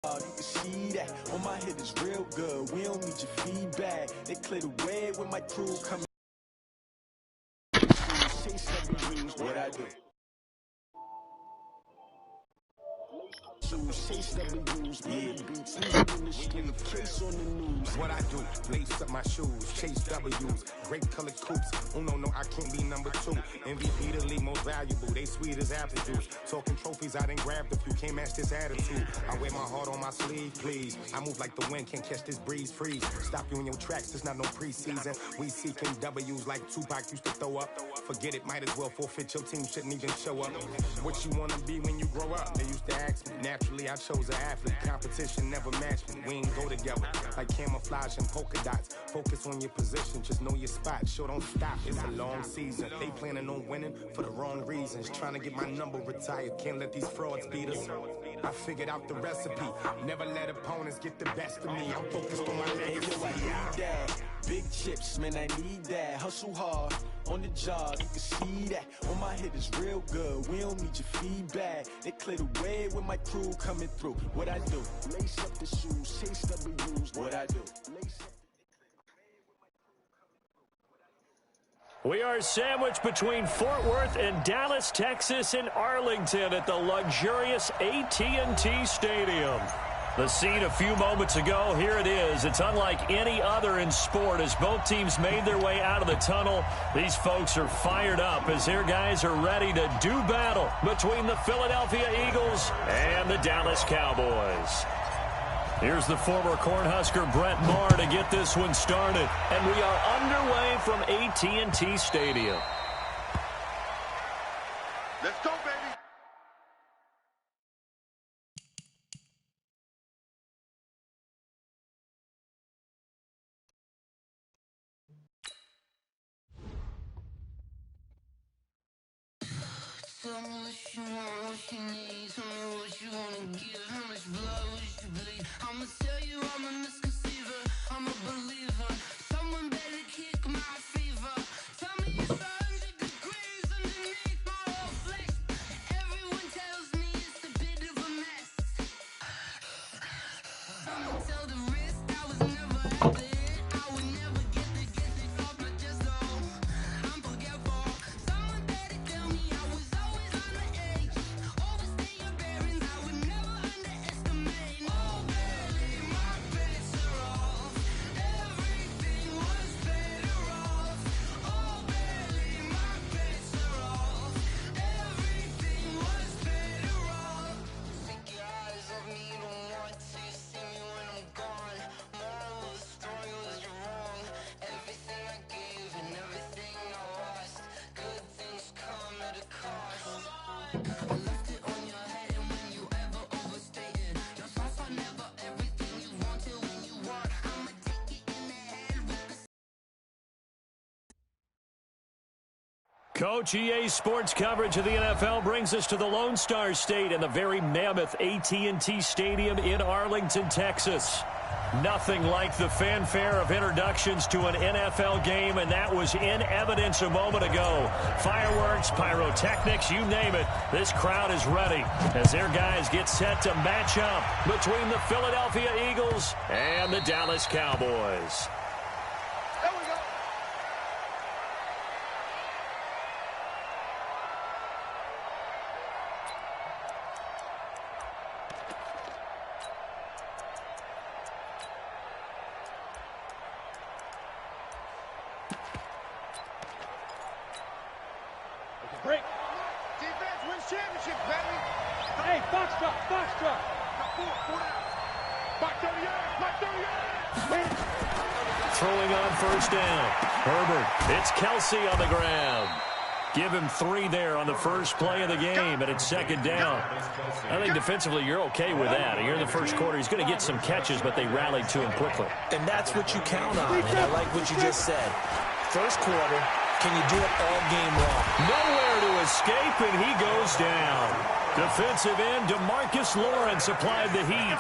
You can see that on my head is real good. We don't need your feedback. They clear the way when my crew coming. What I do? Chase W's, beats, in the street, case on the news. What I do, lace up my shoes, chase W's, great colored coops. Oh no, I can't be number 2. MVP the league most valuable, they sweet as apple juice. Talking trophies, I done grabbed a few, can't match this attitude. I wear my heart on my sleeve, please. I move like the wind, can't catch this breeze, freeze. Stop you in your tracks, it's not no preseason. We seeking W's like Tupac used to throw up. Forget it, might as well forfeit, your team shouldn't even show up. What you wanna be when you grow up? They used to ask me. Naturally, I chose an athlete. Competition never matched me. We ain't go together like camouflage and polka dots. Focus on your position, just know your spot. Sure, don't stop. It's a long season. They planning on winning for the wrong reasons. Trying to get my number retired. Can't let these frauds beat us. I figured out the recipe. Never let opponents get the best of me. I'm focused on my legacy. I need that. Big chips, man, I need that. Hustle hard on the job, you can see that. On my head is real good. We don't need your feedback. They clear the way when my crew coming through. What I do? Lace up the shoes, chase W's. What I do? We are sandwiched between Fort Worth and Dallas, Texas, in Arlington at the luxurious AT&T Stadium. The scene a few moments ago, here it is. It's unlike any other in sport as both teams made their way out of the tunnel. These folks are fired up as their guys are ready to do battle between the Philadelphia Eagles and the Dallas Cowboys. Here's the former Cornhusker Brett Maher to get this one started. And we are underway from AT&T Stadium. Let's go, baby. Tell me what you want, what you need. Tell me what you wanna give. How much blood would you bleed? I'ma tell you I'm a misconceiver. I'm a believer. Someone better kick my fever. Tell me it's 100 degrees underneath my whole flesh. Everyone tells me it's a bit of a mess. I'ma tell the risk I was never at the end. I would never get it off my chest though. I'm forgetful. Someone better tell me I was always on the edge. Overstay your bearings, I would never underestimate. Oh baby, my bets are off. Everything was better off. Oh baby, my bets are off. Everything was better off. Take your eyes off me, you don't want to see me when I'm gone. Moral of the story was you're wrong. Everything I gave and everything I lost. Good things come at a cost. I left it on your head and when you ever overstated. Your thoughts are never everything you wanted when you want. I'ma take it in the head with the Coach, EA Sports coverage of the NFL brings us to the Lone Star State and the very mammoth AT&T Stadium in Arlington, Texas. Nothing like the fanfare of introductions to an NFL game, and that was in evidence a moment ago. Fireworks, pyrotechnics, you name it. This crowd is ready as their guys get set to match up between the Philadelphia Eagles and the Dallas Cowboys. There we go. Break. Defense wins championships, baby. Hey, box drop. Four down. Back 30 yards. Throwing on first down. Herbert. It's Kelsey on the ground. Give him 3 there on the first play of the game, and it's second down. I think defensively you're okay with that. Here in the first quarter, he's going to get some catches, but they rallied to him quickly. And that's what you count on, and I like what you just said. First quarter, can you do it all game long? Nowhere to escape, and he goes down. Defensive end DeMarcus Lawrence applied the heat.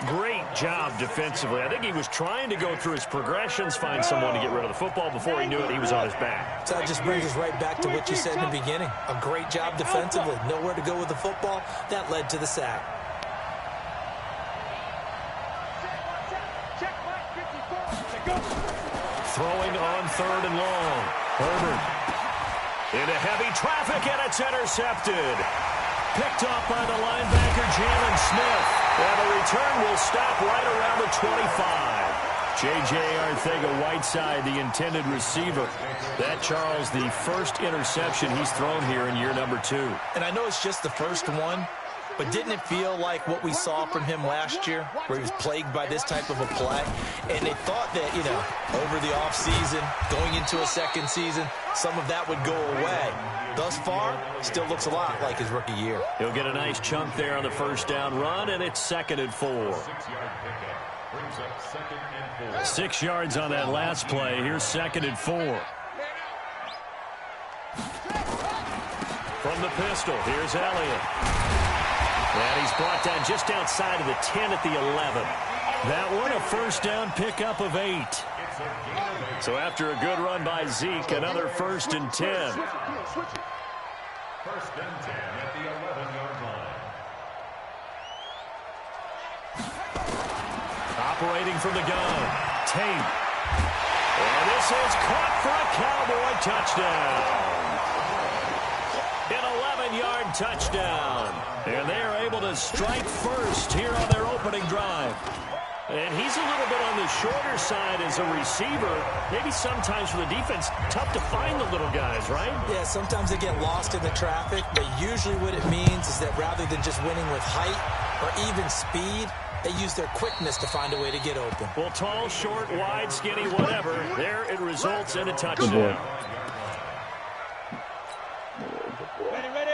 Great job defensively. I think he was trying to go through his progressions, find someone to get rid of the football. Before he knew it, he was on his back. So that just brings us right back to what you said in the beginning. A great job defensively. Nowhere to go with the football. That led to the sack. Throwing on 3rd and long. Herbert into heavy traffic, and it's intercepted. Picked off by the linebacker, Jalen Smith. And the return will stop right around the 25. J.J. Arcega-Whiteside, the intended receiver. That, Charles, the first interception he's thrown here in year number 2. And I know it's just the first one, but didn't it feel like what we saw from him last year, where he was plagued by this type of a play? And they thought that, you know, over the offseason, going into a second season, some of that would go away. Thus far, still looks a lot like his rookie year. He'll get a nice chunk there on the first down run, and it's 2nd and 4. 6 yards on that last play. Here's 2nd and 4. From the pistol, here's Elliott. And he's brought down just outside of the 10 at the 11. That one a first down pickup of 8. So after a good run by Zeke, another 1st and 10. 1st and 10 at the 11-yard line. Operating from the gun, Tate. And this is caught for a Cowboy touchdown. An 11-yard touchdown. And they are able to strike first here on their opening drive. And he's a little bit on the shorter side as a receiver. Maybe sometimes for the defense, tough to find the little guys, right? Yeah, sometimes they get lost in the traffic, but usually what it means is that rather than just winning with height or even speed, they use their quickness to find a way to get open. Well, tall, short, wide, skinny, whatever, there it results in a touchdown.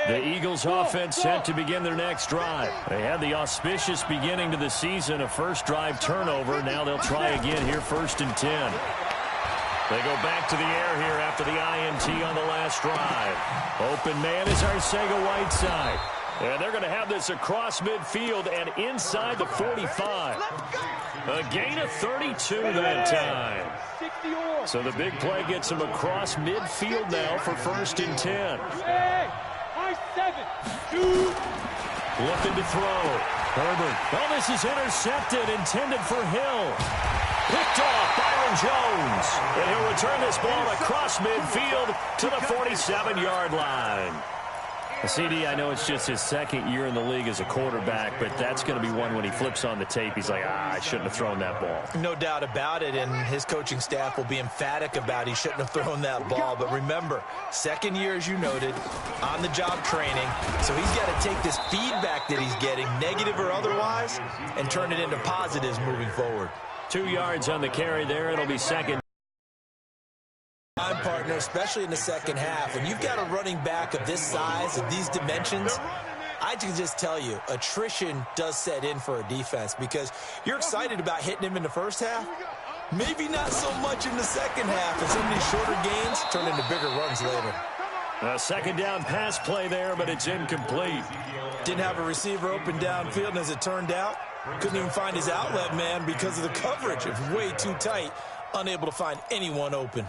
The Eagles offense set to begin their next drive. They had the auspicious beginning to the season, a first drive turnover. Now they'll try again here, 1st and 10. They go back to the air here after the INT on the last drive. Open man is Arcega-Whiteside. And they're going to have this across midfield and inside the 45. A gain of 32 that time. So the big play gets them across midfield now for 1st and 10. Looking to throw. Herbert. Oh, this is intercepted, intended for Hill. Picked off Byron Jones. And he'll return this ball across midfield to the 47-yard line. CD, I know it's just his 2nd year in the league as a quarterback, but that's going to be one when he flips on the tape, he's like, I shouldn't have thrown that ball. No doubt about it, and his coaching staff will be emphatic about he shouldn't have thrown that ball. But remember, 2nd year, as you noted, on-the-job training, so he's got to take this feedback that he's getting, negative or otherwise, and turn it into positives moving forward. 2 yards on the carry there. It'll be 2nd. Partner, especially in the second half, when you've got a running back of this size and these dimensions, I can just tell you, attrition does set in for a defense because you're excited about hitting him in the first half, maybe not so much in the second half, and some of these shorter gains turn into bigger runs later. A 2nd down pass play there, but it's incomplete. Didn't have a receiver open downfield, and as it turned out, couldn't even find his outlet man because of the coverage. It was way too tight, unable to find anyone open.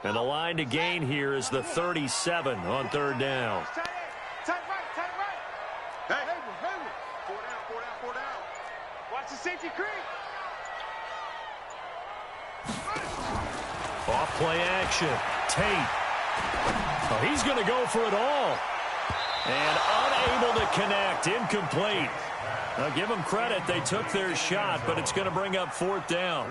And the line to gain here is the 37 on 3rd down. Tight right. Hey. 4 down. Watch the safety creep. Off play action. Tate. Oh, he's going to go for it all. And unable to connect. Incomplete. Now, give them credit. They took their shot, but it's going to bring up 4th down.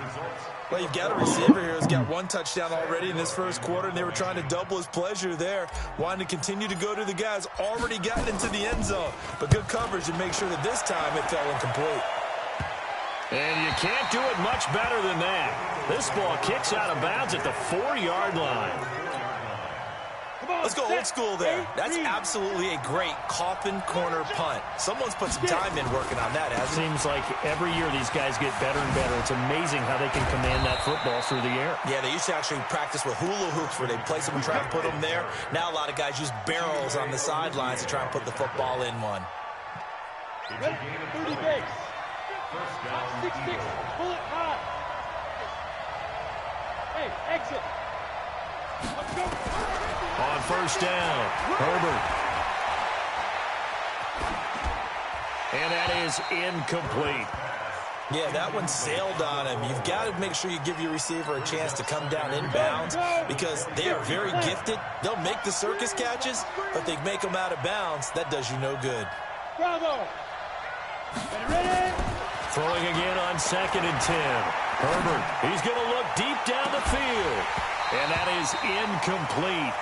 Well, you've got a receiver here who's got 1 touchdown already in this first quarter, and they were trying to double his pleasure there, wanting to continue to go to the guys already gotten into the end zone. But good coverage to make sure that this time it fell incomplete. And you can't do it much better than that. This ball kicks out of bounds at the 4-yard line. Let's go old school there. That's absolutely a great coffin corner punt. Someone's put some time in working on that, hasn't it? Seems like every year these guys get better and better. It's amazing how they can command that football through the air. Yeah, they used to actually practice with hula hoops where they place them and try and put them there. Now a lot of guys use barrels on the sidelines to try and put the football in one. 30 base. 6-6. Pull it high. Hey, exit. On first down, Herbert. And that is incomplete. Yeah, that one sailed on him. You've got to make sure you give your receiver a chance to come down inbounds because they are very gifted. They'll make the circus catches, but they make them out of bounds. That does you no good. Bravo. Ready? Throwing again on 2nd and 10. Herbert, he's going to look deep down the field. And that is incomplete.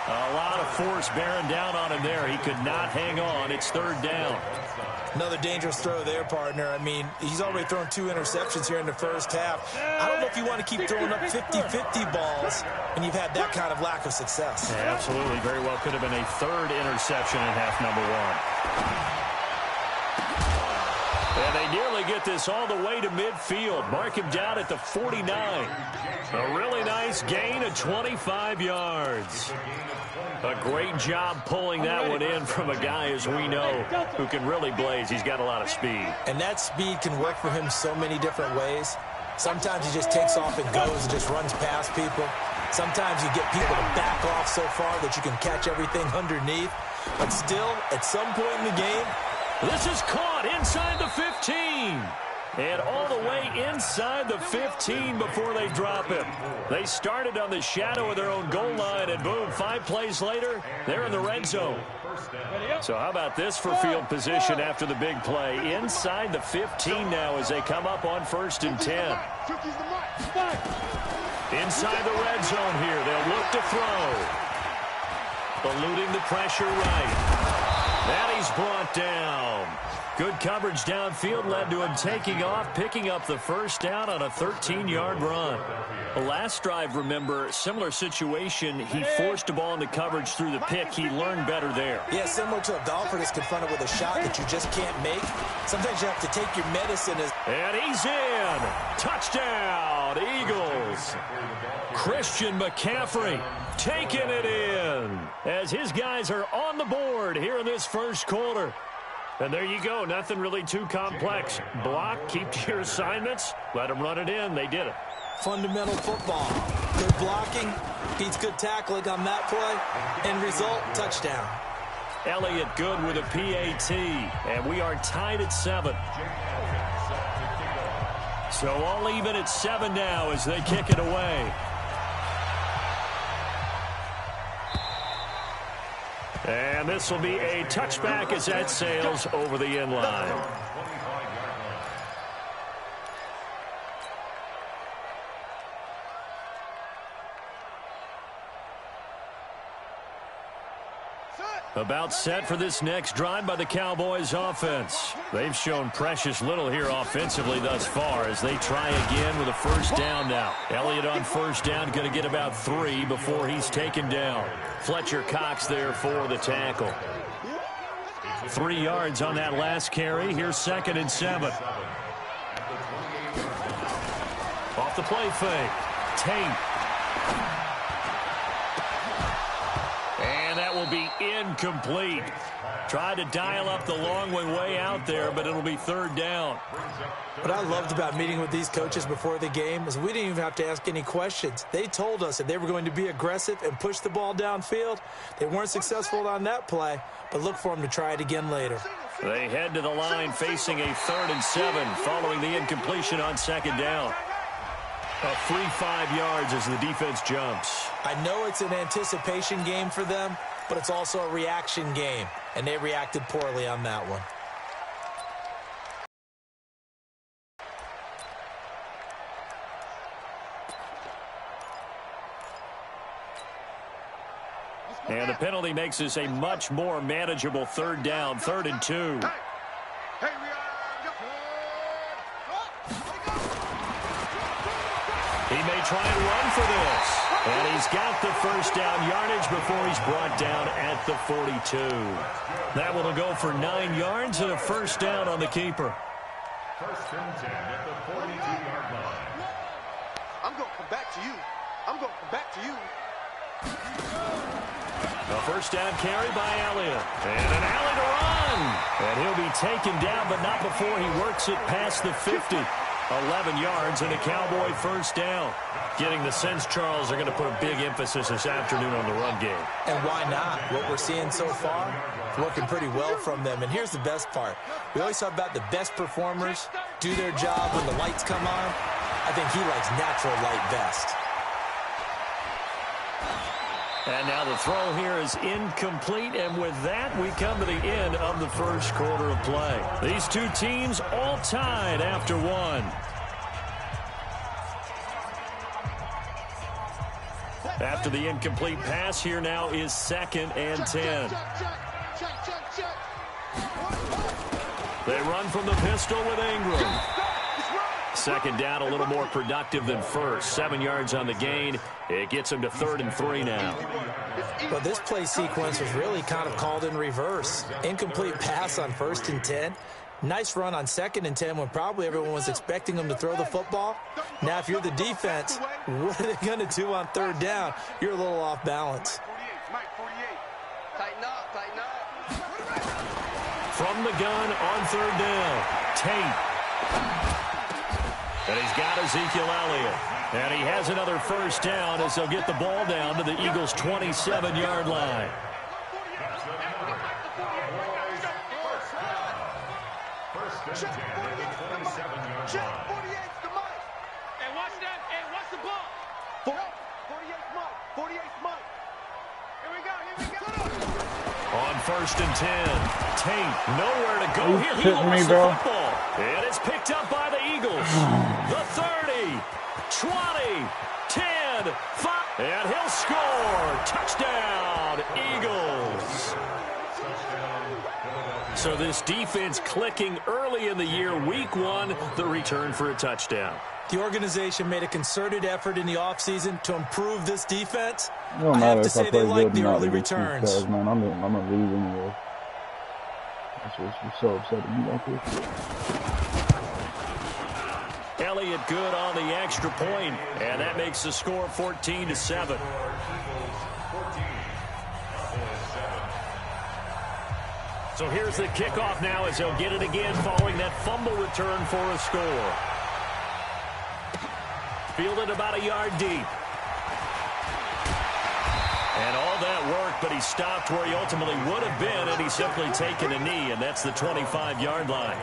A lot of force bearing down on him there. He could not hang on. It's 3rd down. Another dangerous throw there, partner. I mean, he's already thrown 2 interceptions here in the first half. I don't know if you want to keep throwing up 50-50 balls when you've had that kind of lack of success. Yeah, absolutely. Very well could have been a 3rd interception in half number 1. And they nearly get this all the way to midfield. Mark him down at the 49. A really nice gain of 25 yards. A great job pulling that one in from a guy, as we know, who can really blaze. He's got a lot of speed. And that speed can work for him so many different ways. Sometimes he just takes off and goes and just runs past people. Sometimes you get people to back off so far that you can catch everything underneath. But still, at some point in the game, this is caught inside the 15. And all the way inside the 15 before they drop him. They started on the shadow of their own goal line, and boom, 5 plays later, they're in the red zone. So how about this for field position after the big play? Inside the 15 now as they come up on 1st and 10. Inside the red zone here, they'll look to throw. Eluding the pressure right. And he's brought down. Good coverage downfield led to him taking off, picking up the 1st down on a 13-yard run. The last drive, remember, similar situation. He forced a ball into coverage through the pick. He learned better there. Yeah, similar to a golfer that's confronted with a shot that you just can't make. Sometimes you have to take your medicine. And he's in. Touchdown, Eagles. Christian McCaffrey taking it in as his guys are on the board here in this 1st quarter. And there you go. Nothing really too complex. Block, keep to your assignments, let them run it in. They did it. Fundamental football. Good blocking beats good tackling on that play. End result, touchdown. Elliott good with a PAT. And we are tied at 7. So all even at 7 now as they kick it away. And this will be a touchback as that sails over the end line. About set for this next drive by the Cowboys offense. They've shown precious little here offensively thus far as they try again with a 1st down now. Elliott on 1st down, going to get about 3 before he's taken down. Fletcher Cox there for the tackle. 3 yards on that last carry. Here's 2nd and 7. Off the play fake. Tate. And that will be incomplete. Tried to dial up the long way out there, but it'll be 3rd down. What I loved about meeting with these coaches before the game is we didn't even have to ask any questions. They told us that they were going to be aggressive and push the ball downfield. They weren't successful on that play, but look for them to try it again later. They head to the line facing a 3rd and 7 following the incompletion on 2nd down. A free 5 yards as the defense jumps. I know it's an anticipation game for them, but it's also a reaction game, and they reacted poorly on that one. And the penalty makes this a much more manageable 3rd down, 3rd and 2. He may try and run for this. And he's got the 1st down yardage before he's brought down at the 42. That one will go for 9 yards and a 1st down on the keeper. 1st and 10 at the 42-yard line. I'm going to come back to you. I'm going to come back to you. A 1st down carry by Elliott. And an alley to run. And he'll be taken down, but not before he works it past the 50. 11 yards and a Cowboy first down. Getting the sense, Charles, they're going to put a big emphasis this afternoon on the run game. And why not? What we're seeing so far, working pretty well from them. And here's the best part. We always talk about the best performers do their job when the lights come on. I think he likes natural light best. And now the throw here is incomplete, and with that, we come to the end of the first quarter of play. These two teams all tied after one. After the incomplete pass, here now is 2nd and 10. They run from the pistol with Ingram. 2nd down, a little more productive than first. 7 yards on the gain. It gets them to 3rd and 3 now. Well, this play sequence was really kind of called in reverse. Incomplete pass on 1st and 10. Nice run on 2nd and 10 when probably everyone was expecting them to throw the football. Now, if you're the defense, what are they going to do on 3rd down? You're a little off balance. Tighten up, tighten up. From the gun on 3rd down, Tate. And he's got Ezekiel Elliott. And he has another first down as they'll get the ball down to the Eagles' 27-yard line. Check 48's the mic. And watch that. And watch the ball. 48's mic. 48's mic. Here we go. Here we go. On 1st and 10, Tate nowhere to go here. He shitting me, lost bro? the football. And it's picked up by the Eagles. The 30, 20, 10, 5. And he'll score. Touchdown, Eagles. So this defense clicking early in the year. Week 1, the return for a touchdown. The organization made a concerted effort in the offseason to improve this defense. It don't I matter have to if I say play they like good or the not early against these returns. guys, man. I'm gonna leave anyway. That's what's so upsetting me about this. Elliott good on the extra point, and that makes the score 14-7. So here's the kickoff now as they'll get it again following that fumble return for a score. Fielded about a yard deep. And all that work, but he stopped where he ultimately would have been, and he's simply taken a knee, and that's the 25-yard line.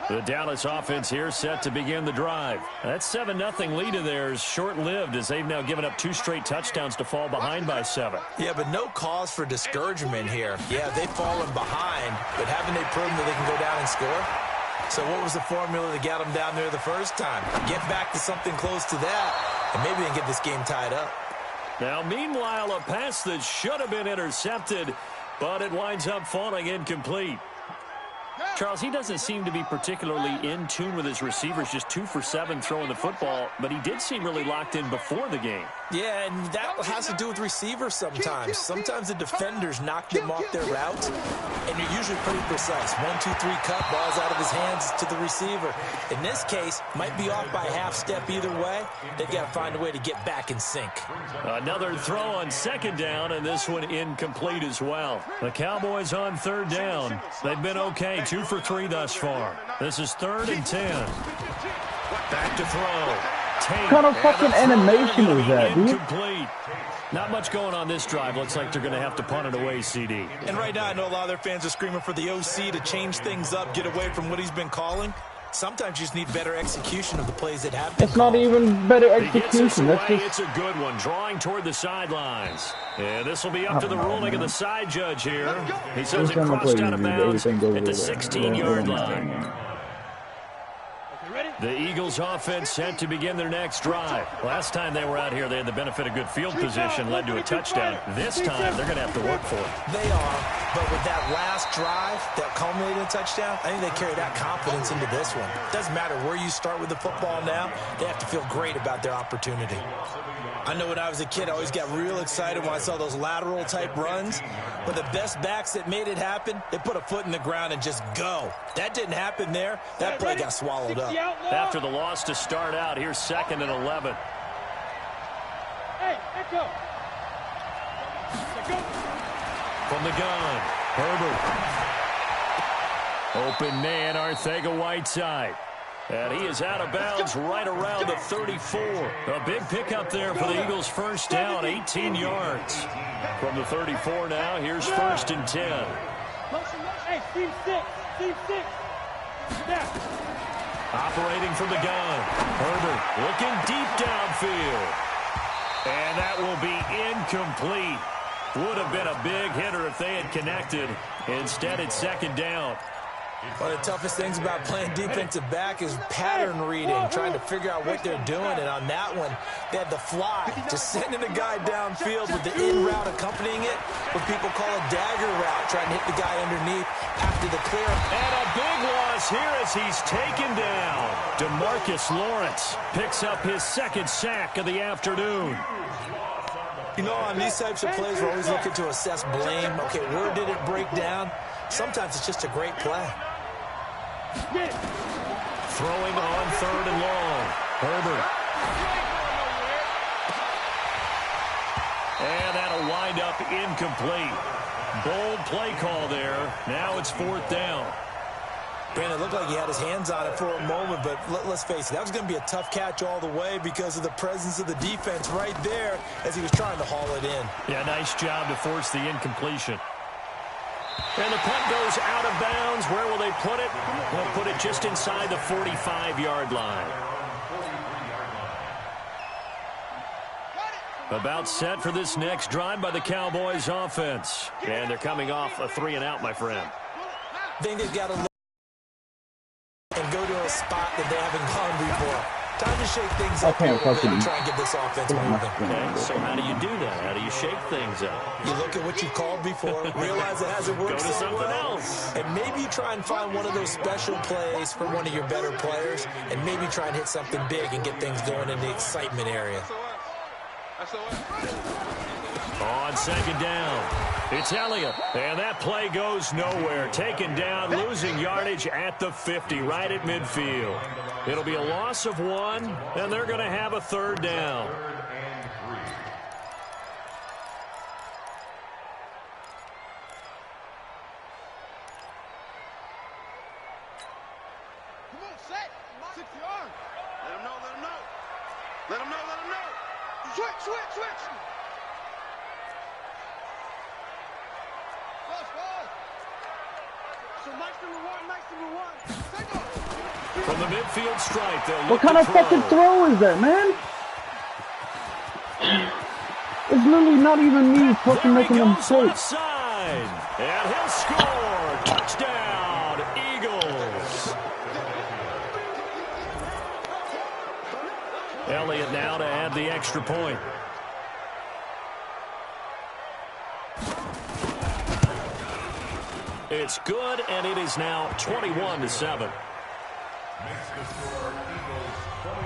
The Dallas offense here set to begin the drive. That 7-0 lead of theirs short-lived as they've now given up 2 straight touchdowns to fall behind by 7. Yeah, but no cause for discouragement here. Yeah, they've fallen behind, but haven't they proven that they can go down and score? So what was the formula that got them down there the first time? Get back to something close to that, and maybe they can get this game tied up. Now, meanwhile, a pass that should have been intercepted, but it winds up falling incomplete. Charles, he doesn't seem to be particularly in tune with his receivers, just 2 for 7 throwing the football, but he did seem really locked in before the game. Yeah, and that has to do with receivers sometimes. Sometimes the defenders knock them off their route, and you're usually pretty precise. 1, 2, 3 cut, balls out of his hands to the receiver. In this case, might be off by a half step either way. They've got to find a way to get back in sync. Another throw on 2nd down, and this one incomplete as well. The Cowboys on 3rd down. They've been okay, 2 for 3 thus far. This is 3rd and 10. Back to throw. What kind of fucking animation is that, dude? Incomplete. Not much going on this drive. Looks like they're going to have to punt it away, CD. And right now, I know a lot of their fans are screaming for the OC to change things up, get away from what he's been calling. Sometimes you just need better execution of the plays that have been It's not even better He gets this execution. That's away. just... It's a good one. Drawing toward the sidelines. And this will be up to the ruling of the side judge here. He says it Every time I crossed play out of these, bounds everything goes at the over there. 16-yard line. The Eagles offense set to begin their next drive. Last time they were out here, they had the benefit of good field position, led to a touchdown. This time, they're going to have to work for it. They are, but with that last drive that culminated in a touchdown, I think they carry that confidence into this one. Doesn't matter where you start with the football now, they have to feel great about their opportunity. I know when I was a kid, I always got real excited when I saw those lateral-type runs. But the best backs that made it happen, they put a foot in the ground and just go. That didn't happen there. That play got swallowed up. After the loss to start out, here's 2nd and 11. Hey, let's go. From the gun, Herbert. Open man, Arcega-Whiteside. And he is out of bounds right around the 34. A big pickup there for the Eagles' first down, 18 yards. From the 34 now, here's 1st and 10. Hey, team 6. Team 6. Operating from the gun, Herbert looking deep downfield. And that will be incomplete. Would have been a big hitter if they had connected. Instead, it's 2nd down. One of the toughest things about playing defensive back is pattern reading, trying to figure out what they're doing. And on that one, they had the fly, just sending a guy downfield with the in route accompanying it, what people call a dagger route, trying to hit the guy underneath after the clear. And a big loss here as he's taken down. DeMarcus Lawrence picks up his 2nd sack of the afternoon. You know, on these types of plays, we're always looking to assess blame. Okay, where did it break down? Sometimes it's just a great play. Throwing on 3rd and long. Herbert. And that'll wind up incomplete. Bold play call there. Now it's 4th down. Brandon, it looked like he had his hands on it for a moment, but let's face it, that was going to be a tough catch all the way because of the presence of the defense right there as he was trying to haul it in. Yeah, nice job to force the incompletion. And the punt goes out of bounds. Where will they put it? They'll put it just inside the 45-yard line. About set for this next drive by the Cowboys offense. And they're coming off a 3-and-out, my friend. I think they've got to look and go to a spot that they haven't gone before. Time to shake things up a little bit and try and get this offense moving. Okay, so how do you do that? How do you shake things up? You look at what you called before, realize it hasn't worked Go to so something well, else. and maybe you try and find one of those special plays for one of your better players, and maybe try and hit something big and get things going in the excitement area. On 2nd down, it's Elliott, and that play goes nowhere. Taken down, losing yardage at the 50, right at midfield. It'll be a loss of 1, and they're going to have a 3rd down. Come on, set. 6 yards. Let him know, let him know. Let him know, let him know. Switch, switch, switch. So nice number one. From the midfield stripe, they'll look What kind of throw. fucking throw is that, man? It's literally not even me fucking There he making a goes mistake. offside. And he'll score. Touchdown, Eagles. Elliott now to add the extra point. It's good, and it is now 21-7. Makes the score Eagles 21,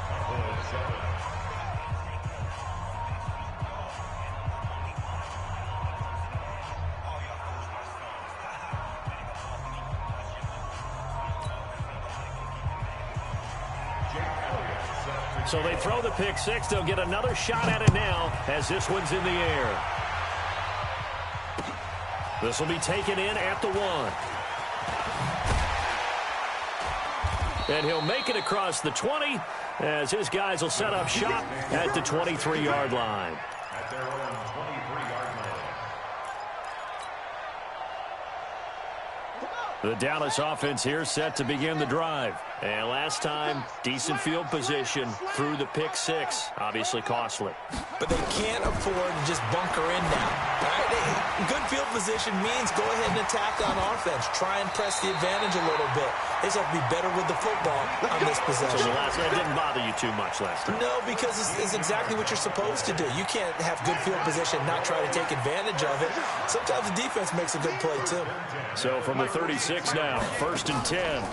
Cowboys 7. So they throw the pick six. They'll get another shot at it now as this one's in the air. This will be taken in at the 1. And he'll make it across the 20 as his guys will set up shop at the 23-yard line. At their own 23-yard line. The Dallas offense here set to begin the drive. And last time, decent field position through the pick six. Obviously costly. But they can't afford to just bunker in now. Right? Good field position means go ahead and attack on offense. Try and press the advantage a little bit. They just have to be better with the football on this possession. So the last one didn't bother you too much last time. No, because it's exactly what you're supposed to do. You can't have good field position and not try to take advantage of it. Sometimes the defense makes a good play, too. So from the 36 now, 1st and 10.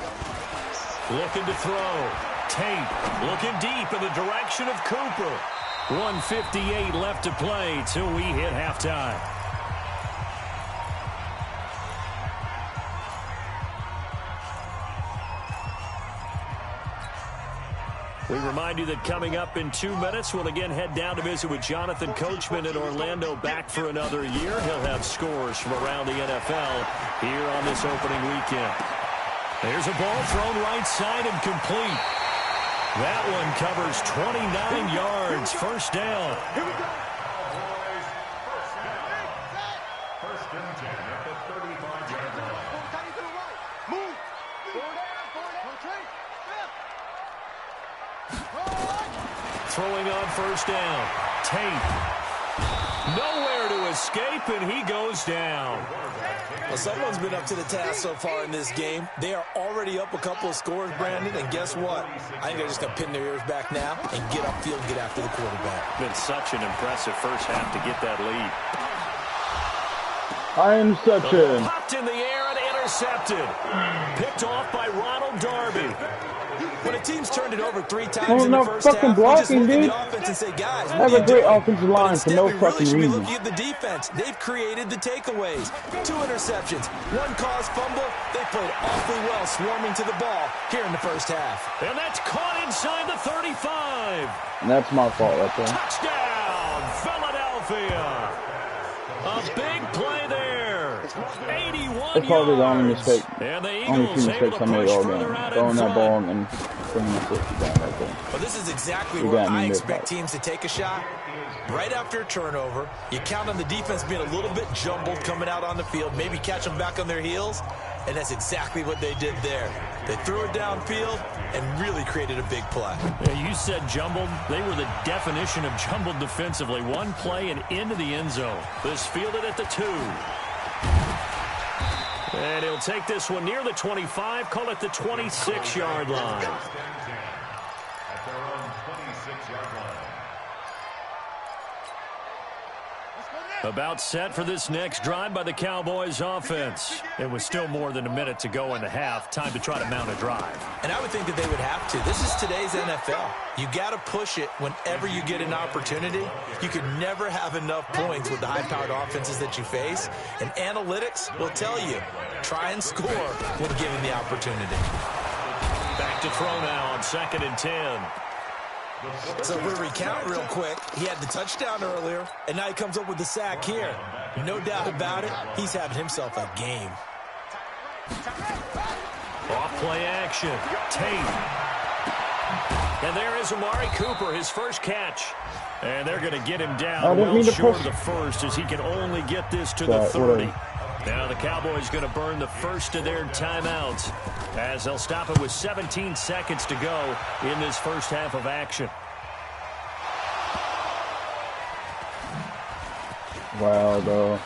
Looking to throw. Tate looking deep in the direction of Cooper. 1:58 left to play till we hit halftime. We remind you that coming up in 2 minutes, we'll again head down to visit with Jonathan Coachman in Orlando, back for another year. He'll have scores from around the NFL here on this opening weekend. There's a ball thrown right side and complete. That one covers 29 yards, first down. Here we go. First and 10 at the 35-yard line. Move. Throwing on first down. Tate. Nowhere to escape, and he goes down. Well, someone's been up to the task so far in this game. They are already up a couple of scores, Brandon, and guess what? I think they're just going to pin their ears back now and get upfield and get after the quarterback. Been such an impressive first half to get that lead. Interception. Popped in the air and intercepted. Picked off by Ronald Darby. When a team's turned it over 3 times in the no first fucking half, we just blocking, look at dude. the offense and say, guys, Have what a are you great doing? offensive But line for instead, no we really fucking should be reason. looking at the defense. They've created the takeaways. 2 interceptions, 1 caused fumble. They played awfully well swarming to the ball here in the first half. And that's caught inside the 35. And that's my fault right there. Touchdown, Philadelphia. A big play there. 81 That's probably the only yards. mistake. And the Only Eagles 2 able mistakes to I made push all further game. out in Throwing that front. ball and bringing the safety down right there. Well, this is exactly We where got I him expect mid-fight. teams to take a shot. Right after a turnover, you count on the defense being a little bit jumbled coming out on the field, maybe catch them back on their heels, and that's exactly what they did there. They threw it downfield and really created a big play. Yeah, you said jumbled. They were the definition of jumbled defensively. One play and into the end zone. This fielded at the 2. And he'll take this one near the 25, call it the 26-yard line. At their own 26-yard line. About set for this next drive by the Cowboys offense. It was still more than a minute to go in the half. Time to try to mount a drive. And I would think that they would have to. This is today's NFL. You got to push it whenever you get an opportunity. You can never have enough points with the high-powered offenses that you face. And analytics will tell you, try and score when given the opportunity. Back to throw now on 2nd and 10. So if we recount real quick, he had the touchdown earlier, and now he comes up with the sack here. No doubt about it, he's having himself a game. Off play action. Tate. And there is Amari Cooper, his first catch. And they're going to get him down well short of the first as he can only get this to the 30. Now the Cowboys going to burn the first of their timeouts as they'll stop it with 17 seconds to go in this first half of action. Wow, though.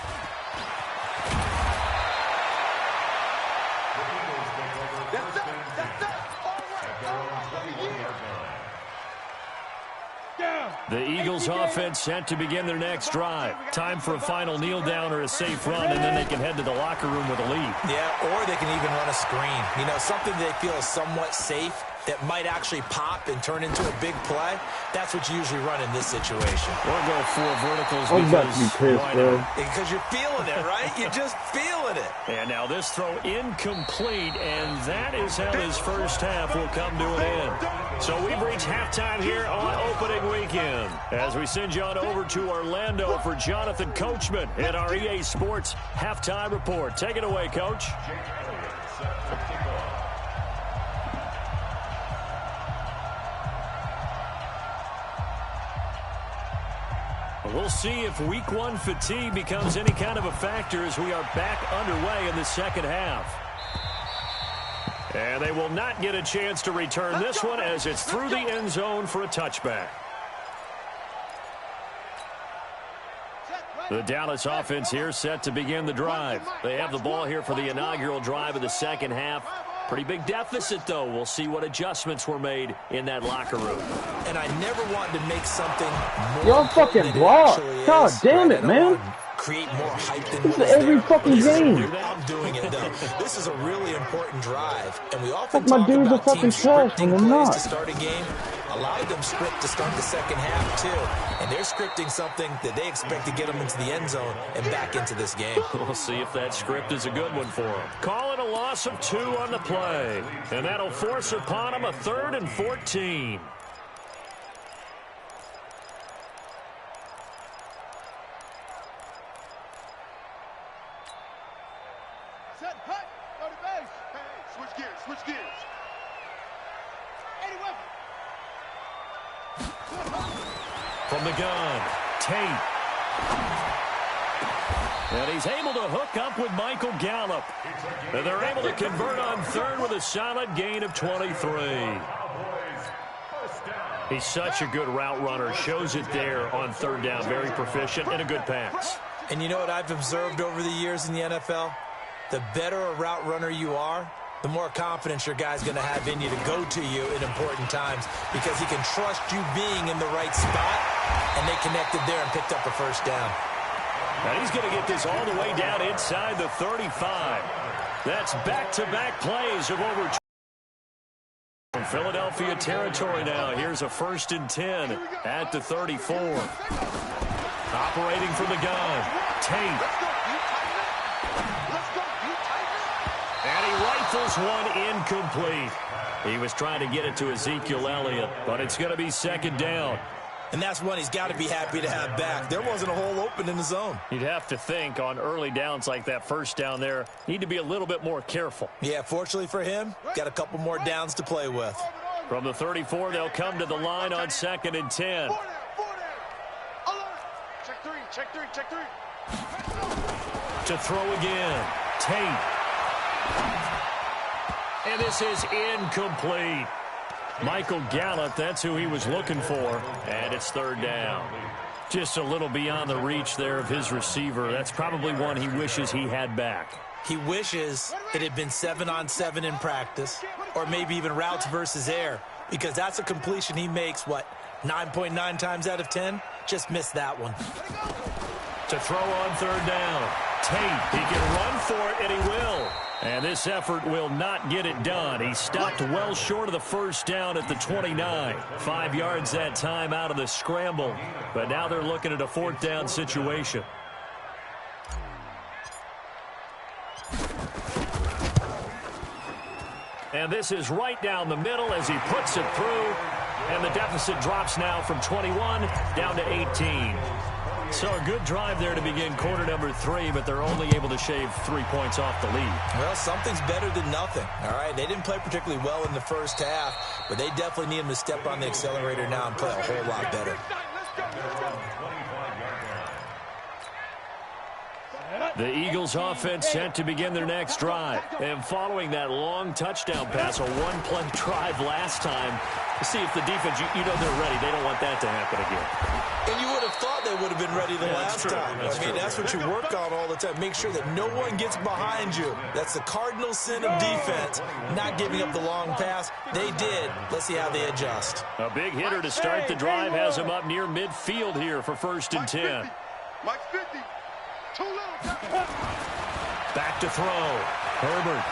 The Eagles offense set to begin their next drive. Time for a final kneel down or a safe run, and then they can head to the locker room with a lead. Yeah, or they can even run a screen. You know, something they feel is somewhat safe that might actually pop and turn into a big play. That's what you usually run in this situation. Or go 4 verticals I'm about to be pissed, bro. Because you're feeling it, right? You're just feeling it. And now this throw incomplete, and that is how this first half will come to an end. So we've reached halftime here on opening weekend as we send you on over to Orlando for Jonathan Coachman in our EA Sports Halftime Report. Take it away, Coach. We'll see if week 1 fatigue becomes any kind of a factor as we are back underway in the second half. And they will not get a chance to return this one as it's through the end zone for a touchback. The Dallas offense here set to begin the drive. They have the ball here for the inaugural drive of the second half. Pretty big deficit, though. We'll see what adjustments were made in that locker room. And I never wanted to make something more Y'all fucking block. God damn it, man. Create more hype than This what is is every there. fucking game. I'm doing it, though. This is a really important drive. And we often Fuck, my talk dudes are about fucking teams trash scripting when they're plays not. to start a game. A lot of them script to start the second half, too. And they're scripting something that they expect to get them into the end zone and back into this game. We'll see if that script is a good one for them. Call it a loss of 2 on the play. And that'll force upon them a 3rd and 14. Set, hut, go to base. Hey, switch gears, switch gears. Any weapon. From the gun, Tate. And he's able to hook up with Michael Gallup. And they're able to convert on third with a solid gain of 23. He's such a good route runner. Shows it there on third down. Very proficient and a good pass. And you know what I've observed over the years in the NFL? The better a route runner you are, the more confidence your guy's going to have in you to go to you in important times because he can trust you being in the right spot, and they connected there and picked up a first down. And he's going to get this all the way down inside the 35. That's back-to-back plays of over 20. From Philadelphia territory now, here's a 1st and 10 at the 34. Operating from the gun, Tate. And he rifles one incomplete. He was trying to get it to Ezekiel Elliott, but it's going to be 2nd down. And that's one he's got to be happy to have back. There wasn't a hole open in the zone. You'd have to think on early downs like that first down there, need to be a little bit more careful. Yeah, fortunately for him, got a couple more downs to play with. From the 34, they'll come to the line on 2nd and 10. Check three. To throw again, Tate. And this is incomplete. Michael Gallup, that's who he was looking for, and it's 3rd down. Just a little beyond the reach there of his receiver. That's probably one he wishes he had back. He wishes it had been 7-on-7 in practice, or maybe even routes versus air, because that's a completion he makes, 9.9 times out of 10? Just missed that one. To throw on 3rd down, Tate, he can run for it, and he will. And this effort will not get it done. He stopped well short of the first down at the 29. 5 yards that time out of the scramble. But now they're looking at a 4th down situation. And this is right down the middle as he puts it through. And the deficit drops now from 21 down to 18. So a good drive there to begin quarter number 3, but they're only able to shave 3 points off the lead. Well, something's better than nothing, all right? They didn't play particularly well in the first half, but they definitely need him to step on the accelerator now and play a whole lot better. The Eagles offense set to begin their next drive. And following that long touchdown pass, a one-play drive last time, to see if the defense, you know they're ready. They don't want that to happen again. And you would have thought they would have been ready the last time. That's what you work on all the time. Make sure that no one gets behind you. That's the cardinal sin of defense, not giving up the long pass. They did. Let's see how they adjust. A big hitter to start the drive has him up near midfield here for 1st and 10. Mike's 50. Too little. Back to throw. Herbert.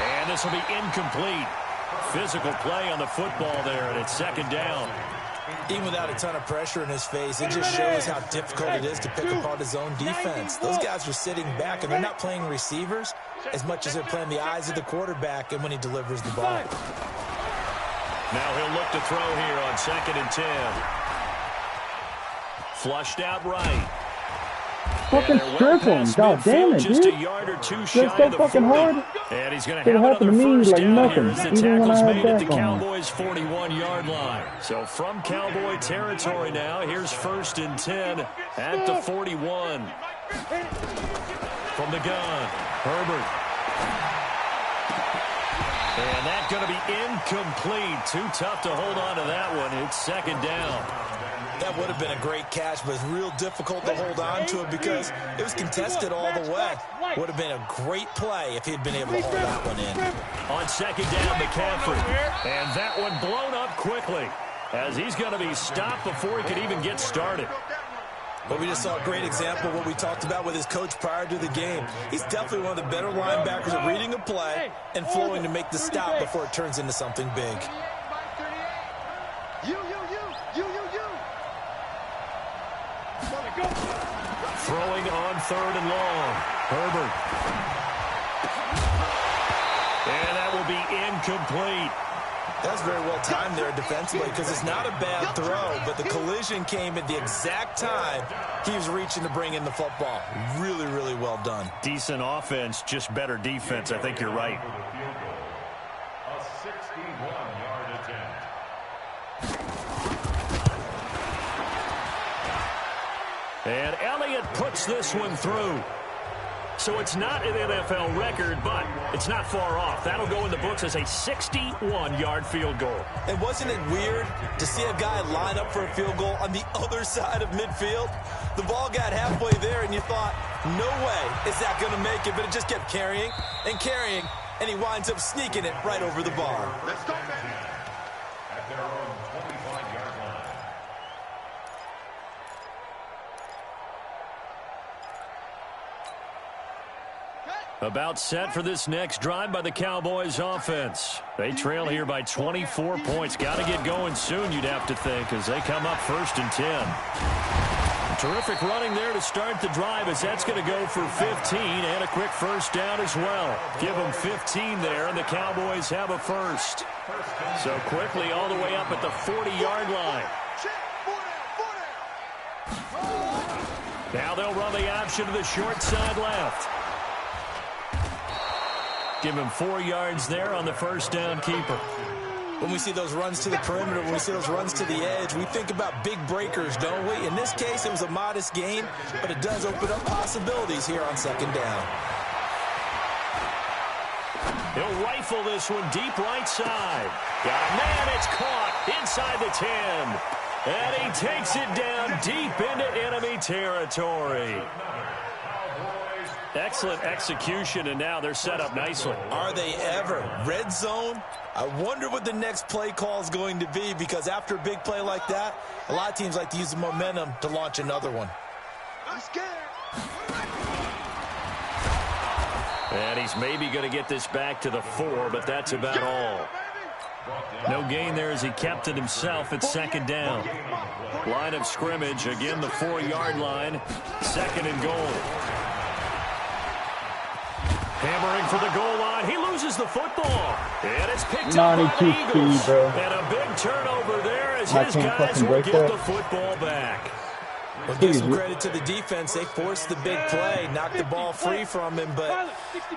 And this will be incomplete. Physical play on the football there, and it's 2nd down. Even without a ton of pressure in his face, it just shows how difficult it is to pick apart his own defense. Those guys are sitting back, and they're not playing receivers as much as they're playing the eyes of the quarterback and when he delivers the ball. Now he'll look to throw here on 2nd and 10. Flushed out right. Fucking strip him. God damn it, just dude. a yard or two That's shy so of the fucking 40. hard. And he's going to Could have happen another to me first like down nothing, here as the even when I tackle's had made at the that on. Cowboys' 41-yard line. So from Cowboy territory now, here's 1st and 10 at the 41. From the gun, Herbert. And that's going to be incomplete. Too tough to hold on to that one. It's 2nd down. That would have been a great catch, but it's real difficult to hold on to it because it was contested all the way. Would have been a great play if he'd been able to hold that one in. On 2nd down, McCaffrey. And that one blown up quickly as he's going to be stopped before he could even get started. But we just saw a great example of what we talked about with his coach prior to the game. He's definitely one of the better linebackers at reading a play and flowing to make the stop before it turns into something big. Throwing on 3rd and long. Herbert. And that will be incomplete. That's very well timed there defensively because it's not a bad throw, but the collision came at the exact time he was reaching to bring in the football. Really, really well done. Decent offense, just better defense. I think you're right. A 61-yard attempt. And Elliott puts this one through. So it's not an NFL record, but it's not far off. That'll go in the books as a 61-yard field goal. And wasn't it weird to see a guy line up for a field goal on the other side of midfield? The ball got halfway there, and you thought, no way is that going to make it, but it just kept carrying and carrying, and he winds up sneaking it right over the bar. Let's go, baby. At their own 25-yard line. About set for this next drive by the Cowboys offense. They trail here by 24 points. Got to get going soon, you'd have to think, as they come up 1st and 10. Terrific running there to start the drive, as that's going to go for 15 and a quick first down as well. Give them 15 there, and the Cowboys have a first. So quickly all the way up at the 40-yard line. Now they'll run the option to the short side left. Give him 4 yards there on the first down keeper. When we see those runs to the perimeter, when we see those runs to the edge, we think about big breakers, don't we? In this case, it was a modest gain, but it does open up possibilities here on 2nd down. He'll rifle this one deep right side. Got a man, it's caught inside the 10. And he takes it down deep into enemy territory. Excellent execution, and now they're set up nicely. Are they ever? Red zone? I wonder what the next play call is going to be, because after a big play like that, a lot of teams like to use the momentum to launch another one. I'm scared. And he's maybe going to get this back to the 4, but that's about all. No gain there as he kept it himself at 2nd down. Line of scrimmage, again the 4-yard line, 2nd and goal. Hammering for the goal line. He loses the football. And it's picked up by the Eagles. And a big turnover there as his guys will get the football back. Well, give some credit to the defense. They forced the big play, knocked the ball free from him, but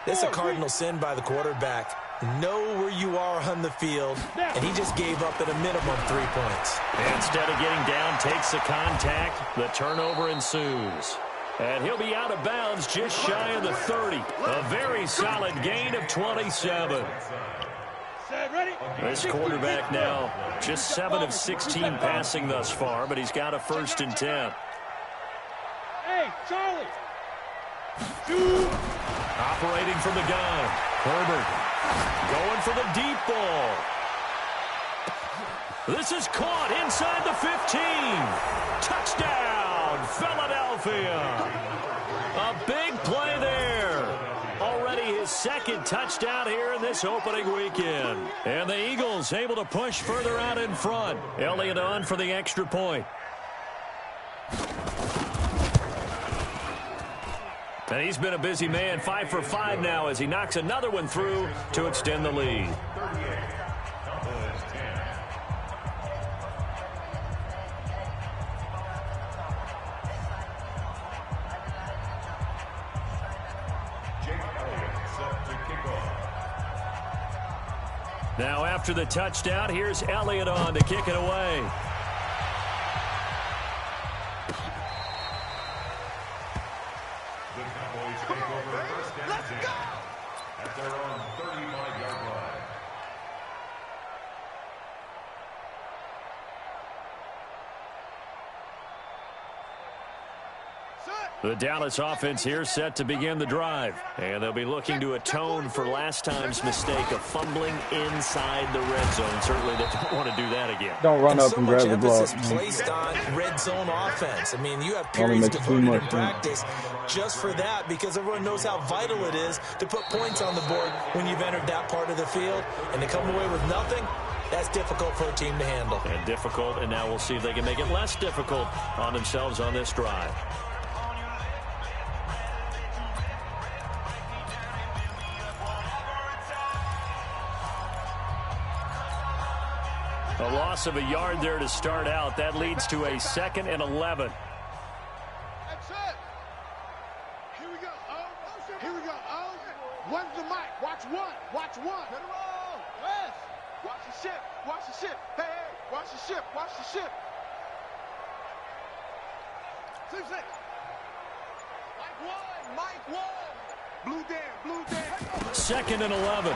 it's a cardinal sin by the quarterback. Know where you are on the field, and he just gave up at a minimum 3 points. Instead of getting down, takes the contact. The turnover ensues. And he'll be out of bounds just shy of the 30. A very solid gain of 27. This quarterback now just 7 of 16 passing thus far, but he's got a 1st and 10. Hey, Charlie! Operating from the gun. Herbert going for the deep ball. This is caught inside the 15. Touchdown, Philadelphia. A big play there. Already his 2nd touchdown here in this opening weekend. And the Eagles able to push further out in front. Elliott on for the extra point. And he's been a busy man, 5 for 5 now as he knocks another one through to extend the lead. Now after the touchdown, here's Elliott on to kick it away. The Cowboys take over 1st and 10 at their own 35-yard line. The Dallas offense here set to begin the drive. And they'll be looking to atone for last time's mistake of fumbling inside the red zone. Certainly they don't want to do that again. Don't run up and grab the ball. So much emphasis placed on red zone offense. I mean, you have periods devoted in practice just for that, because everyone knows how vital it is to put points on the board when you've entered that part of the field. And to come away with nothing, that's difficult for a team to handle. And difficult, and now we'll see if they can make it less difficult on themselves on this drive. A loss of a yard there to start out. That leads to a 2nd and 11. That's it. Here we go. All Here we go. Oh, one's the mic. Watch one. Watch one. Let it roll. Yes. Watch the ship. Watch the ship. Hey, hey. Watch the ship. Watch the ship. 6-6. Mike one. Mike one. Blue Dan. Blue Dan. 2nd and 11.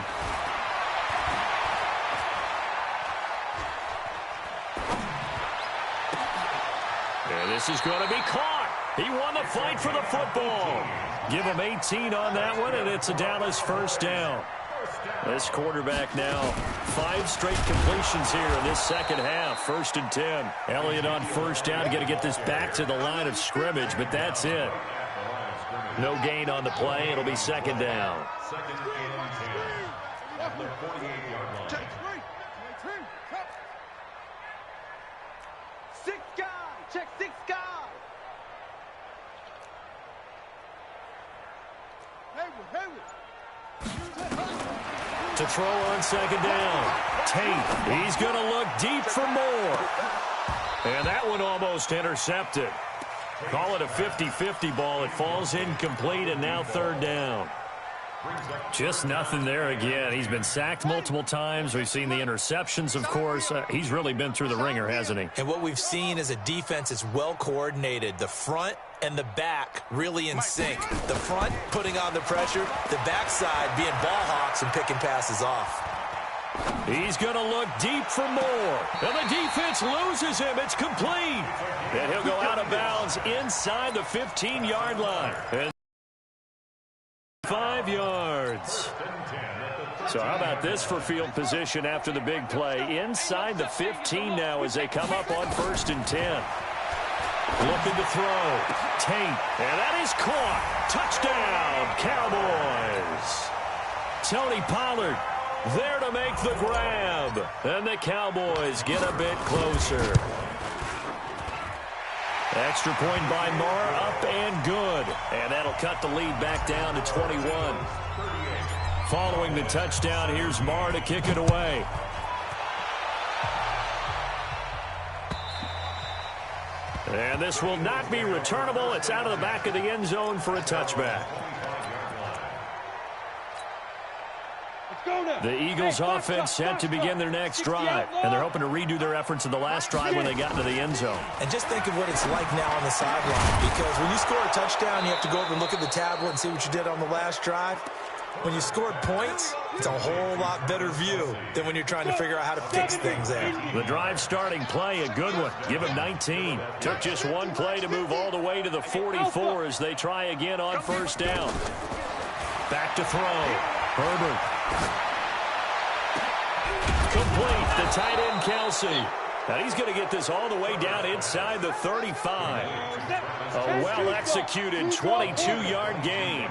And this is going to be caught. He won the fight for the football. Give him 18 on that one, and it's a Dallas first down. This quarterback now, 5 straight completions here in this second half. 1st and 10. Elliott on first down, going to get this back to the line of scrimmage, but that's it. No gain on the play. It'll be 2nd down. Second and 10 at the 48-yard line. Check. 6 guys. Check 6 guys. To throw on 2nd down. Tate, he's going to look deep for more. And that one almost intercepted. Call it a 50-50 ball. It falls incomplete, and now 3rd down. Just nothing there again. He's been sacked multiple times. We've seen the interceptions, of course. He's really been through the ringer, hasn't he? And what we've seen is a defense is well coordinated. The front and the back really in sync. The front putting on the pressure, the backside being ball hawks and picking passes off. He's going to look deep for more. And the defense loses him. It's complete. And he'll go out of bounds inside the 15-yard line. And 5 yards. So how about this for field position after the big play? Inside the 15 now as they come up on 1st and 10. Looking to throw. Tate. And that is caught. Touchdown, Cowboys. Tony Pollard there to make the grab. And the Cowboys get a bit closer. Extra point by Marr, up and good. And that'll cut the lead back down to 21. Following the touchdown, here's Marr to kick it away. And this will not be returnable. It's out of the back of the end zone for a touchback. The Eagles offense set to begin their next drive. And they're hoping to redo their efforts in the last drive when they got into the end zone. And just think of what it's like now on the sideline. Because when you score a touchdown, you have to go over and look at the tablet and see what you did on the last drive. When you scored points, it's a whole lot better view than when you're trying to figure out how to fix things there. The drive starting play, a good one. Give him 19. Took just one play to move all the way to the 44 as they try again on 1st down. Back to throw. Herbert. Complete. The tight end, Kelsey. Now he's going to get this all the way down inside the 35. A well-executed 22-yard gain.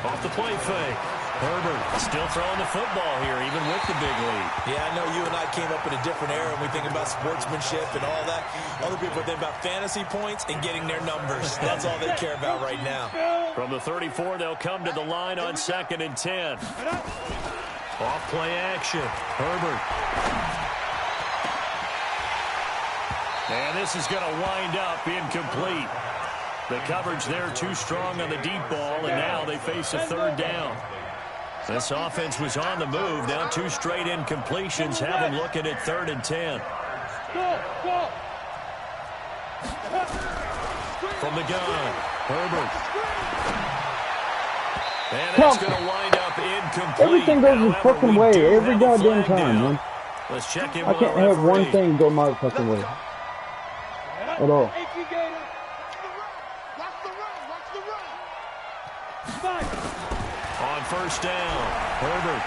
Off the play fake. Herbert still throwing the football here, even with the big lead. Yeah, I know you and I came up in a different era when we think about sportsmanship and all that. Other people think about fantasy points and getting their numbers. That's all they care about right now. From the 34, they'll come to the line on 2nd and 10. Off play action. Herbert. And this is going to wind up incomplete. The coverage there too strong on the deep ball, and now they face a 3rd down. This offense was on the move. Now 2 straight incompletions have them looking at 3rd and 10. From the gun, Herbert. And that's going to wind up incomplete. Everything goes his fucking way every goddamn time, man. Let's check in I can't have one thing go my fucking way. At all. On 1st down, Herbert.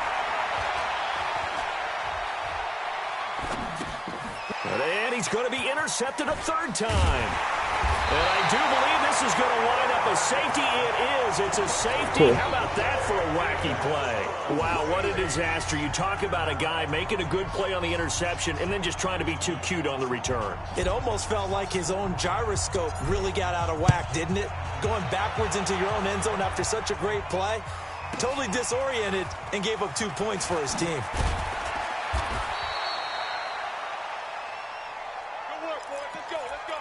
And he's going to be intercepted a 3rd time. And I do believe this is going to wind up a safety. It is. It's a safety. How about that for a wacky play? Wow, what a disaster. You talk about a guy making a good play on the interception and then just trying to be too cute on the return. It almost felt like his own gyroscope really got out of whack, didn't it? Going backwards into your own end zone after such a great play. Totally disoriented and gave up 2 points for his team. Good work, boys. Let's go. Let's go.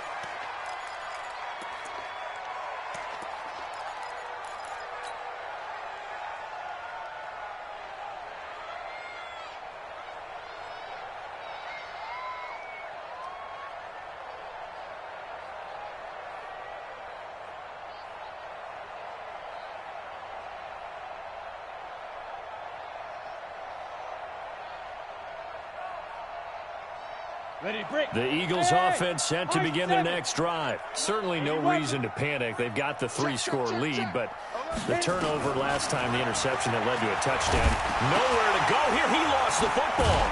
The Eagles offense set to begin their next drive. Certainly no reason to panic. They've got the 3-score lead, but the turnover last time, the interception that led to a touchdown. Nowhere to go here. He lost the football.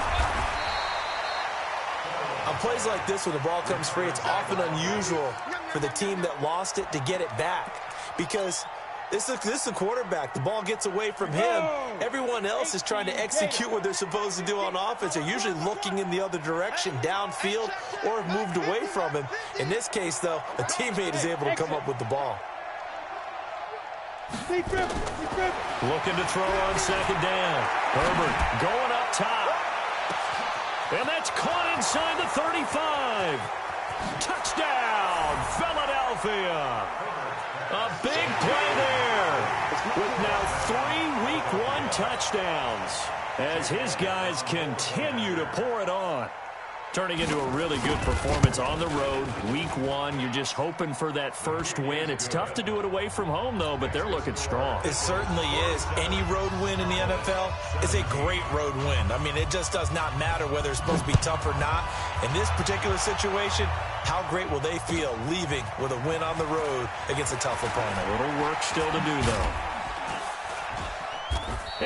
On plays like this, when the ball comes free, it's often unusual for the team that lost it to get it back, because this is the quarterback. The ball gets away from him. Everyone else is trying to execute what they're supposed to do on offense. They're usually looking in the other direction, downfield, or have moved away from him. In this case, though, a teammate is able to come up with the ball. Looking to throw on second down. Herbert going up top. And that's caught inside the 35. Touchdown, Philadelphia. A big play there with now 3 Week 1 touchdowns as his guys continue to pour it on. Turning into a really good performance on the road. Week 1, you're just hoping for that first win. It's tough to do it away from home, though, but they're looking strong. It certainly is. Any road win in the NFL is a great road win. I mean, it just does not matter whether it's supposed to be tough or not. In this particular situation, how great will they feel leaving with a win on the road against a tough opponent? A little work still to do, though.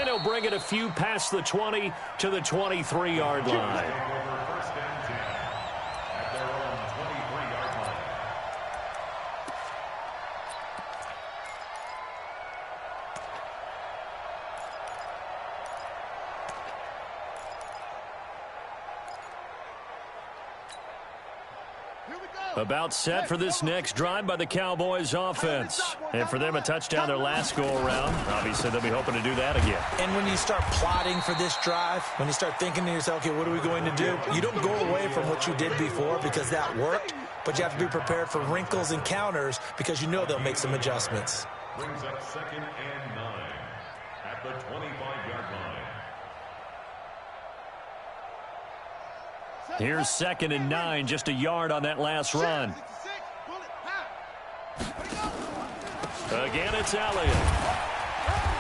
And he'll bring it a few past the 20 to the 23-yard line. About set for this next drive by the Cowboys offense. And for them, a touchdown their last go-around. Obviously, they'll be hoping to do that again. And when you start plotting for this drive, when you start thinking to yourself, okay, what are we going to do? You don't go away from what you did before because that worked, but you have to be prepared for wrinkles and counters because you know they'll make some adjustments. Brings up 2nd and 9 at the 25-yard line. Here's 2nd and 9, just a yard on that last run. Again, it's Elliott.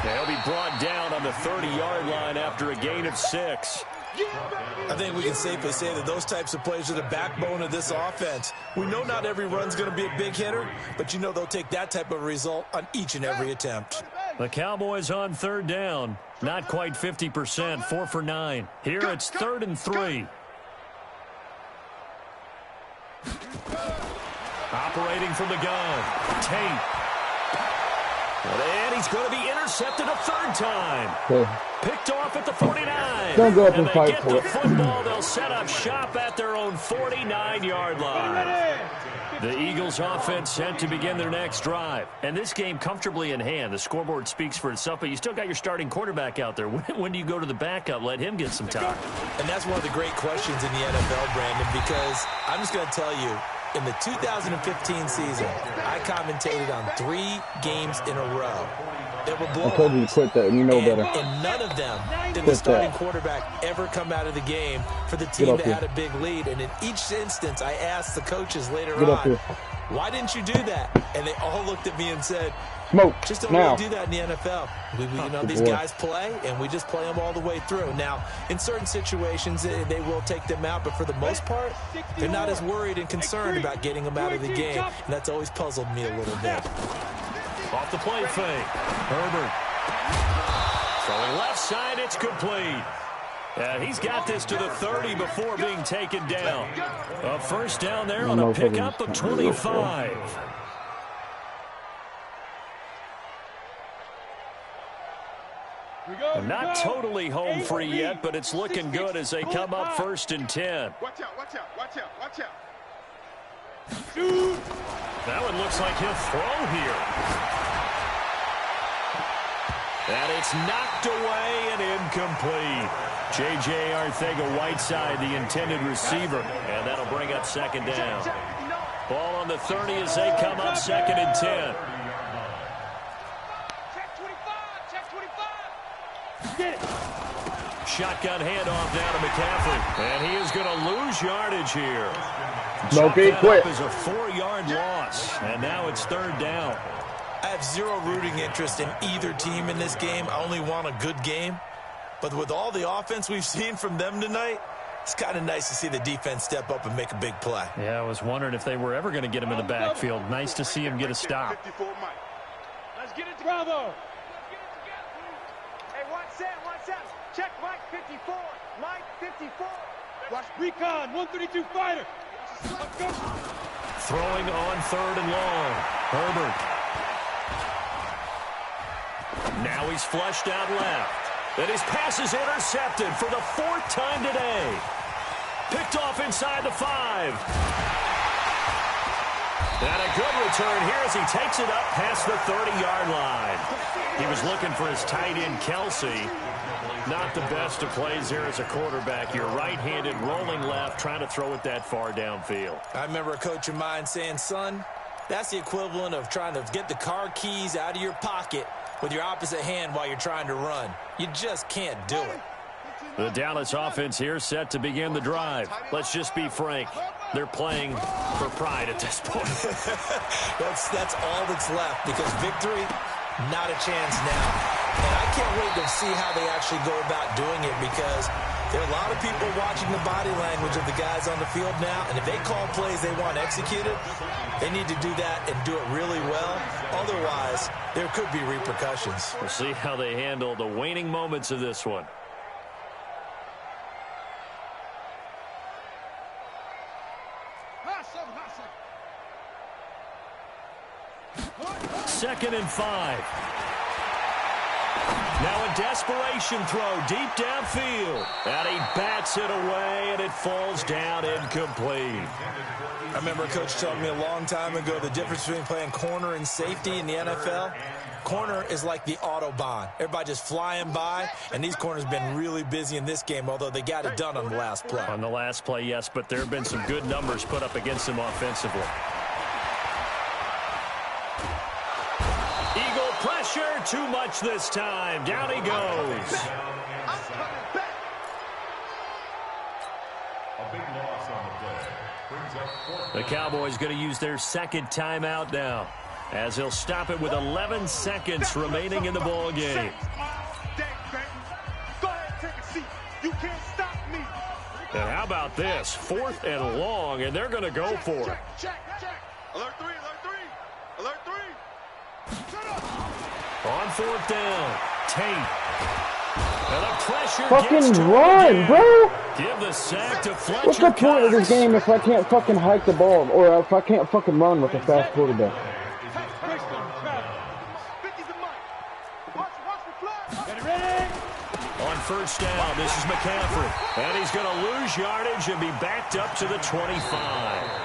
They'll be brought down on the 30-yard line after a gain of 6. I think we can safely say that those types of plays are the backbone of this offense. We know not every run's going to be a big hitter, but you know they'll take that type of result on each and every attempt. The Cowboys on 3rd down. Not quite 50%, 4 for 9. Here it's 3rd and 3. Operating from the gun. Tate. And he's going to be intercepted a 3rd time. Okay. Picked off at the 49. Don't go up and and fight get for the it. football. They'll set up shop at their own 49-yard line. The Eagles offense set to begin their next drive. And this game comfortably in hand. The scoreboard speaks for itself, but you still got your starting quarterback out there. When do you go to the backup? Let him get some time. And that's one of the great questions in the NFL, Brandon, because I'm just going to tell you, in the 2015 season, I commentated on 3 games in a row. They were blowouts. I told you to quit that, and you know better. And none of them did the starting quarterback ever come out of the game for the team that had a big lead. And in each instance, I asked the coaches later on, why didn't you do that? And they all looked at me and said, just don't really do that in the NFL. You know, these guys play, and we just play them all the way through. Now, in certain situations, they will take them out, but for the most part, they're not as worried and concerned about getting them out of the game. And that's always puzzled me a little bit. Off the play fake. Herbert. Throwing left side, it's complete. And he's got this to the 30 before being taken down. A 1st down there on a pickup of 25. Not totally home free yet, but it's looking good as they come up 1st and 10. Watch out, watch out, watch out, watch out. That one looks like he'll throw here. And it's knocked away and incomplete. J.J. Arcega-Whiteside, the intended receiver. And that'll bring up 2nd down. Ball on the 30 as they come up 2nd and 10. Shotgun handoff down to McCaffrey. And he is going to lose yardage here. Smokey, quit. Is a 4-yard loss. And now it's 3rd down. I have zero rooting interest in either team in this game. I only want a good game. But with all the offense we've seen from them tonight, It's kind of nice to see the defense step up and make a big play. Yeah, I was wondering if they were ever going to get him in the backfield. Nice to see him get a stop. Let's get it, Bravo. Hey, watch Sam. Check Mike 54. Mike 54. Watch Recon 132 fighter. Let's go. Throwing on 3rd and long. Herbert. Now he's flushed out left. And his pass is intercepted for the 4th time today. Picked off inside the 5. And a good return here as he takes it up past the 30-yard line. He was looking for his tight end, Kelsey. Not the best of plays there as a quarterback. You're right-handed, rolling left, trying to throw it that far downfield. I remember a coach of mine saying, son, that's the equivalent of trying to get the car keys out of your pocket with your opposite hand while you're trying to run. You just can't do it. The Dallas offense here set to begin the drive. Let's just be frank. They're playing for pride at this point. That's all that's left because victory, not a chance now. And I can't wait to see how they actually go about doing it because there are a lot of people watching the body language of the guys on the field now. And if they call plays they want executed, they need to do that and do it really well. Otherwise, there could be repercussions. We'll see how they handle the waning moments of this one. Second and 5. Now a desperation throw deep downfield. And he bats it away, and it falls down incomplete. I remember a coach telling me a long time ago the difference between playing corner and safety in the NFL. Corner is like the Autobahn. Everybody just flying by, and these corners have been really busy in this game, although they got it done on the last play. On the last play, yes, but there have been some good numbers put up against them offensively. Eagle pressure, too much this time. Down he goes. A big loss on the play. Brings up 4th. The Cowboys going to use their 2nd timeout now, as he'll stop it with 11 seconds remaining in the ball game. Go ahead, take a seat. You can't stop me. And how about this? 4th and long, and they're going to go for it. Check. Alert 3. On 4th down, Tate. And the pressure Fucking gets to run, him. bro! Give the sack to Fletcher. What's the point of this Cox. game if I can't fucking hike the ball, or if I can't fucking run with a fast quarterback? On 1st down, this is McCaffrey. And he's going to lose yardage and be backed up to the 25.